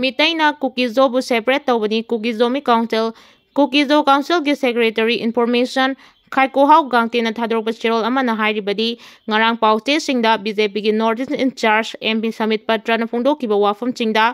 Mitaina Kukizo bu separate tawbani Kukizo mi council Kukizo council gi secretary information Khaiko hau gangtena thadorpa chirol amana hairibadi ngarang pauche singda BJP gi Northeast in charge MP Samit Patra na phongdokiba wafam chingda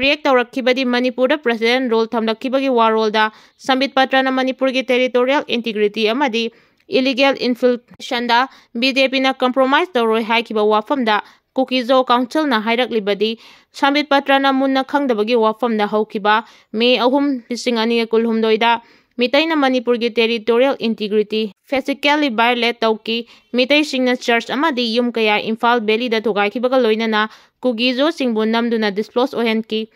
react tawrakkibadi Manipur da president role thamlakkibagi warolda Samit Patra na Manipur gi territorial integrity amadi illegal infiltration da BJP na compromise tawroi haikiba wafamda Kukizo council na hairak-libadi Samit Patra na munna khangdabagi wafamda haukiba May 3, 2016 da Mitai na Manipur gi territorial integrity physically violate tawki Mitai singna church amadi yum kaya Imphal Valley da thugaikibaga loinana Kukizo singbu namduna disclose ohenki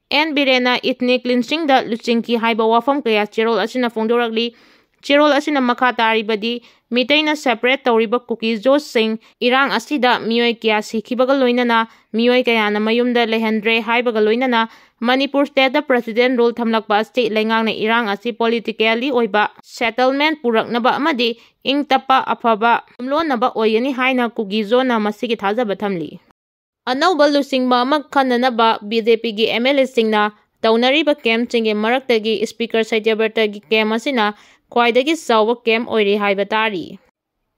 and birena ethnic cleansing da luchingki haiba wafam kaya chirol asina phongdorakli Chirol asina makha taribadi Mitai na separate tawriba Kukizo sing irang asida miyoi kya sikhibaga loinana miyoi kaya na mayumda lehendre haibaga loinana Manipur state da president role thamlakpa state lengang na irang asi politically oiba settlement puraknaba amadi ing tapa afaba umlonaba oyani haina Kukizo na masigi thajaba thamli Anauba lusingba amag khananaba BJP gi MLA singna taunariba camp chinge maraktagi speaker Satyabrta gi camp asina Kwaidagi sawa kem oiri haiba tari.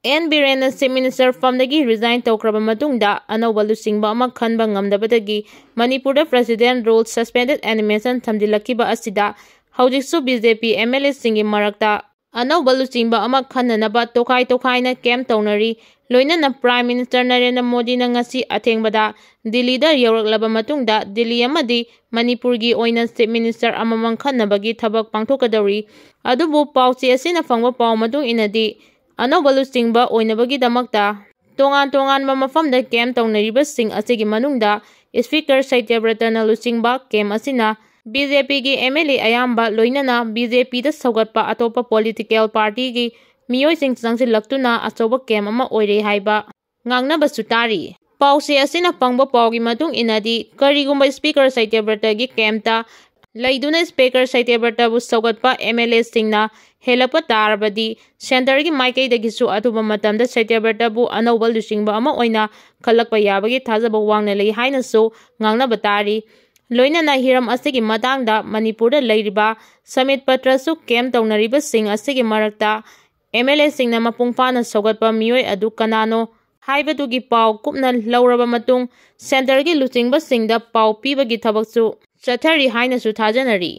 N. Birena Chief Minister famdagi resign tawkraba matungda anauba lusingba ama khanba ngamdabadagi Manipurda President role suspended animation thamdilakiba asida haujiksu BJP MLA singi marakta anauba lusingba ama khananaba tokai na kem tawnari loinana Prime Minister Narendra Modi na ngasi athengbada Delhi da yawraklaba matungda Delhi amadi Manipur gi oina Chief Minister amamang khanabagi thabak pangthokadawri adubu pauchi asina phangba pau matung inadi anauba lusingba oinabagi damakta tongan mafamda kem tawnariba sing asigi manungda Speaker Satyabrta na lusingba kem asina BJP gi MLA ayamba loinana BJP da saugatpa atopa political party gi miyoi sing changsilaktuna achoba kem ama oire haiba ngangnaba sutari pause asina pangba paugi matung inadi karigumba Speaker Satyabrta gi kemta Laiduna Speaker Satyabrta bu saugatpa MLA singna helapa tarabadi center gi maikai dagisu atuba matamda Satyabrta bu anauba lusingba ama oina khalakpa yabagi thajaba wangna lei haina so ngangna batari loinana hiram asigi matangda Manipurda leiriba Samit Patra su kem tawnariba sing asigi marakta MLA singna mapungpana saugatpa miyoi adu kanano haibadugi pau kupna lauraba matung center gi lusingba singda pau pibagi thabaksu chathari haina su thajanari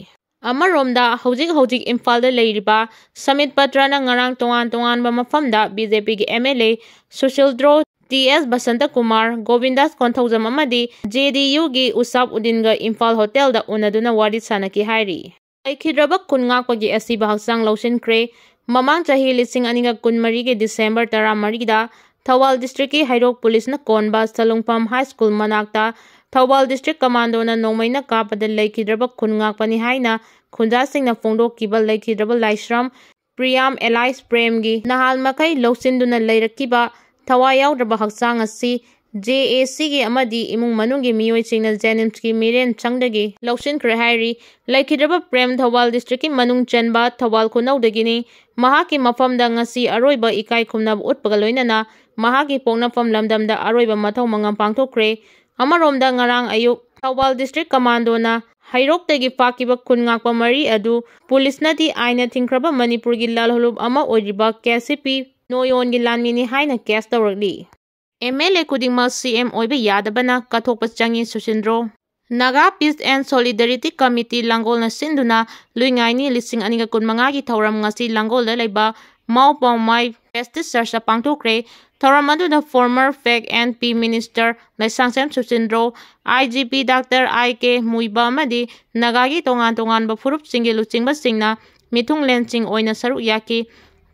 amaromda hojik Imphal da leiriba Samit Patra na ngarang tongan ba mafamda BJP gi MLA HOUKIP TS Basanta Kumar Govindas Konthaujam amadi JDU gi Usap Udinga Imphal Hotel da unaduna wari sanaki hairi HAIKHRE kunngakpagi asiba haksang lausinkhre mamang chahi 2023 gi December 13 da Thawal District ki Hairok Police na Konba Salungpam High School manakta Thawal District Commando na nongmaina kapada HAIKHRE kunngakpani haina khunja singna phongdokiba HAIKHRE Laisram Priyam Elias Prem gi nahal makai lausinduna leirakiba Thawa yaudraba haksang asi JAC gi amadi imung manunggi miyoi singna Jenims ki miren changdagi lausinkhre hairi HAIKHRE Prem Thawal District ki manung chanba Thawal Khunaudagini mahaki mafamda ngasi aroiba ikai khumnab utpaga loinana mahaki poknafam lamdamda aroiba mathau mangam pangthokre amaromda ngarang ayuk Thawal District Commando na Hairoktagi fakiba khungakpa mari adu police nadi aina thingkraba Manipur gi lalholub ama oiriba KCP noyon gi lanmini haina case tawrakli MLA KHUDINGMAK CM Oiba YABANA KATHOKPA CHANGNGE SUSINDRO Naga Peace and Solidarity Committee Langol na sinduna luingaini 2015 gi thauram ngasi Langol da leiba Maupong Mai Pesticide sa pangthokre thauram aduna former FAC and P Minister L.SUSINDRO SUSINDRO IGP Dr. I.K. Muiba amadi Nagagi tongan ba furup singi luchingba singna mithung lensing oina saruk yaki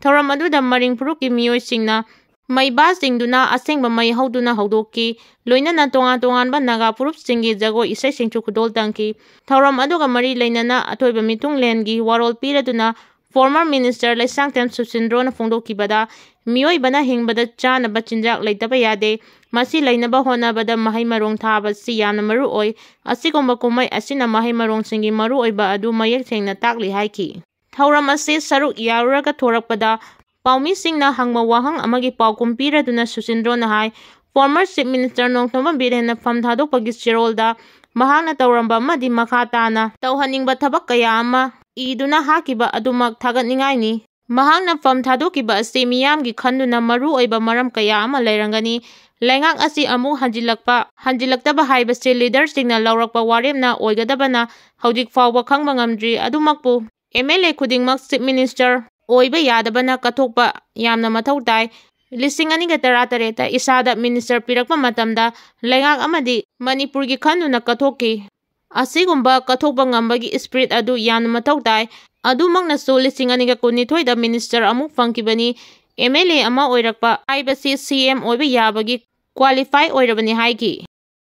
thauram aduda maring furup ki miyoi singna Maiba singduna asengba mai hauduna haudoki loinana tongan ba naga purup singi jago isai singchu khudol tangki thauram aduga mari leinana athoiba mitung lengi warol piraduna former minister L.SUSINDRO SUSINDRO na phongdokibada miyoi bana hingbada chana bachinjak leitaba yade masi leinaba honabada mahai marong thaba si yana maru oi asigomba kumai asina mahai marong singi maru oiba adu mayek thengna takli haiki thauram ase saruk yaruraga thorakpada Paumi Singna hangma wahang amagi paukum piraduna SUSINDRO na hai former Chief Minister Nongthoma Birena Famthadokpagi chirolda mahakna tawramba amadi makha tana tawhaningba thabak kaya ama iduna hakiba adumak thagatningaini. Mahakna fam thadokiba ase miyamgi khanduna maru oiba maram kaya ama leirangani. Laingak asi amu hanjilaktaba haibase leader singna laurakpa waremna oigadabana haudik fawba khangba ngamdri adumakpu MLA khudingmak chief minister oiba yadabana kathokpa yamna mathau tai. 2013 isada minister pirakpa matamda laingak amadi Manipurgi khanduna kathokki. Asigumba kathokpa ngambagi spirit adu yamna mathau tai. Adumakna so 2012 da minister amuk fangkibani. MLA ama oirakpa haibasi CM oiba yabagi qualify oirabani haiki.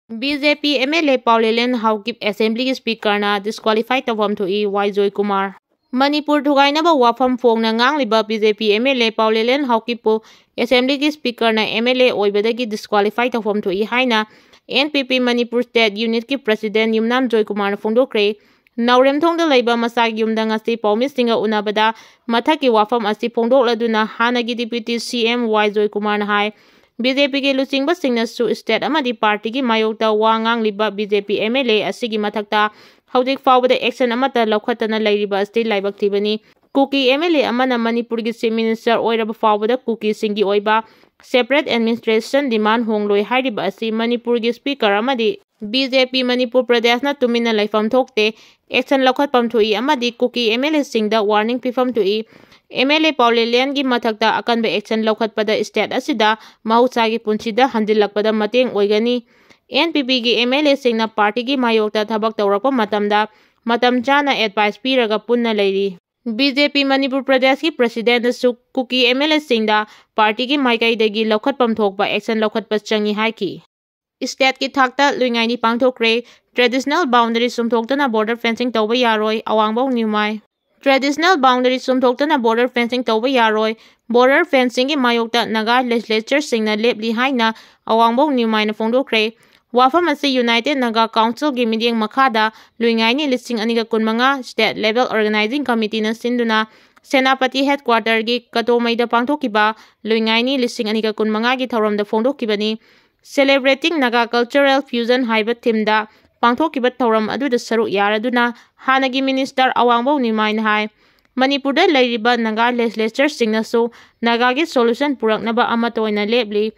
BJP MLA PAOLIENLAL HOUKIP Assembly Speaker na disqualified tawam thui Joy Kumar. Manipur thugainaba wafam phongna ngangliba BJP MLA PAOLIENLAL HOUKIP pu Assembly Speaker na MLA oibadagi disqualified tawam thui haina NPP Manipur State Unit ki President Yumnam Joy Kumar na phongdokre. Naurem thongda laiba masak yumda ngasi paumisinga unabada mathaki wafam asi phongdokladuna hanagi Deputy CM Joy Kumar na hai. BJP ki lusingba singna su state amadi party ki mayokta wa ngangliba BJP MLA asigi mathakta haudik fawbada action amata laukhatana lairiba asti laibak thibani. Kuki MLA amana Manipur ki chief minister oiraba fawbada kuki singi oiba separate administration demand hongloi hairiba asi Manipur ki speaker amadi BJP Manipur Pradesh na tumina laifam thokte action laukhatpam thui amadi kuki MLA singda warning pifam thui. MLA PAOLIENLAL gi mathakta akanba action laukhatpada state asida mahusagi punsida handilakpada mateng oigani. NPP gi MLA singna party gi mayokta thabak tawrakpa matamda matam chana advice piraga punna leiri. BJP Manipur Pradesh ki president su kuki MLA singda party gi maikaidagi laukhatpam thokpa action laukhatpa changi haiki. State ki thakta luingaini pangthokre traditional boundary sumthoktana border fencing tawba yaroi awangbaw niumai. Traditional boundary sumthoktana border fencing tawba yaroi. Border fencing ki mayokta naga legislature singna lepli haina awangbaw niumai na phongdokre. Wafam asi United Naga Council gi midyeng makhada luingaini 2015 state level organizing committee na sinduna Senapati headquarter gi Katomaida pangthokiba luingaini 2015 gi thoramda phongdokibani. Celebrating Naga cultural fusion haiba thimda pangthokiba thoram aduda saruk yaraduna hanagi minister awangbaw niumai na hai. Manipurda lairiba Naga legislature singna su Naga gi solution puraknaba amatoina lepli.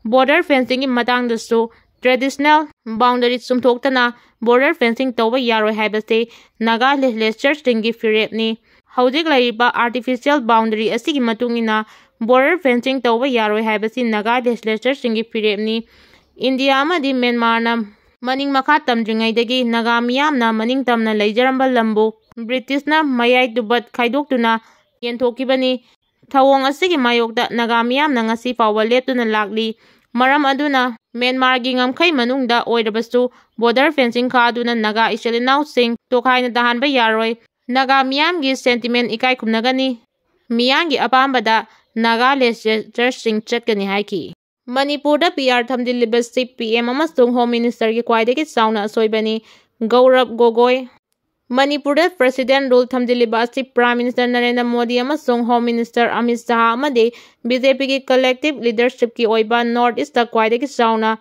Border fencing gi matangda su traditional boundary sumthoktana border fencing tawba yaroi haibase Naga legislature singi firepni. Haudik lairiba artificial boundary asigi matungina border fencing tawba yaroi haibase Naga legislature singi firepni. India amadi Myanmar na maning makha tamdringaidagi Naga miyamna maning tamna leijaramba lambu British na mayai dubat khaidoktuna yenthokibani. Thawong asigi mayokta Naga miyamna ngasi fawba leptuna lakli. Maram aduna Myanmar gi ngamkhai manungda oirabasu border fencing khaduna Naga ichalinau sing tokhaina dahanba yaroi. Naga miyam gi sentiment ikai khumnagani. Miyam gi apambada Naga legislature sing chatkani haiki. Manipurda PR thamdiliba PM amasung Home Minister gi khwaidagi chauna asoibani Gaurav Gogoi. Manipurda President rule thamdiliba asi Prime Minister Narendra Modi amasung Home Minister Amit Shah amade BJP ki collective leadership ki oiba North East ta khwaidagi chauna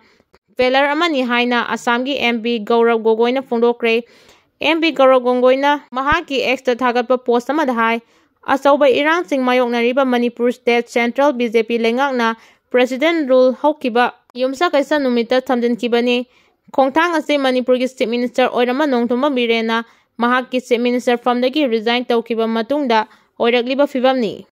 failure amani haina Assam gi MP Gaurav Gogoi na phongdokre. MP Gaurav Gogoi na mahaki extra thagatpa post amada hai achauba irang sing mayoknariba Manipur State Central BJP lengakna President rule haukiba yumsa kaisa numita thamjinkibani. Khongthang ase Manipur gi chief minister oirama nongthumba birena mahaki chief minister famdagi resign tawkiba matungda oirakliba fibamni.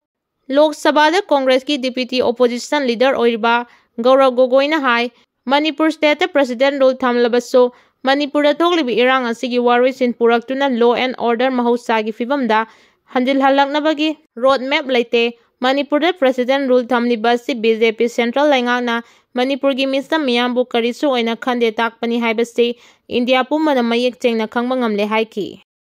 Lok Sabha da Congress ki deputy opposition leader oiriba Gaurav Gogoi na hai Manipur State President rule thamlabaso Manipur da thoglibi irang asigi waroisin puraktuna law and order mahusagi fibamda handil halaknabagi road map laite. Manipur da President rule thamliba si BJP Central Laingakna Manipur gi misam miyambu karisu oina khande takpani haibase India pumana mayek chengna khangba ngamle haiki.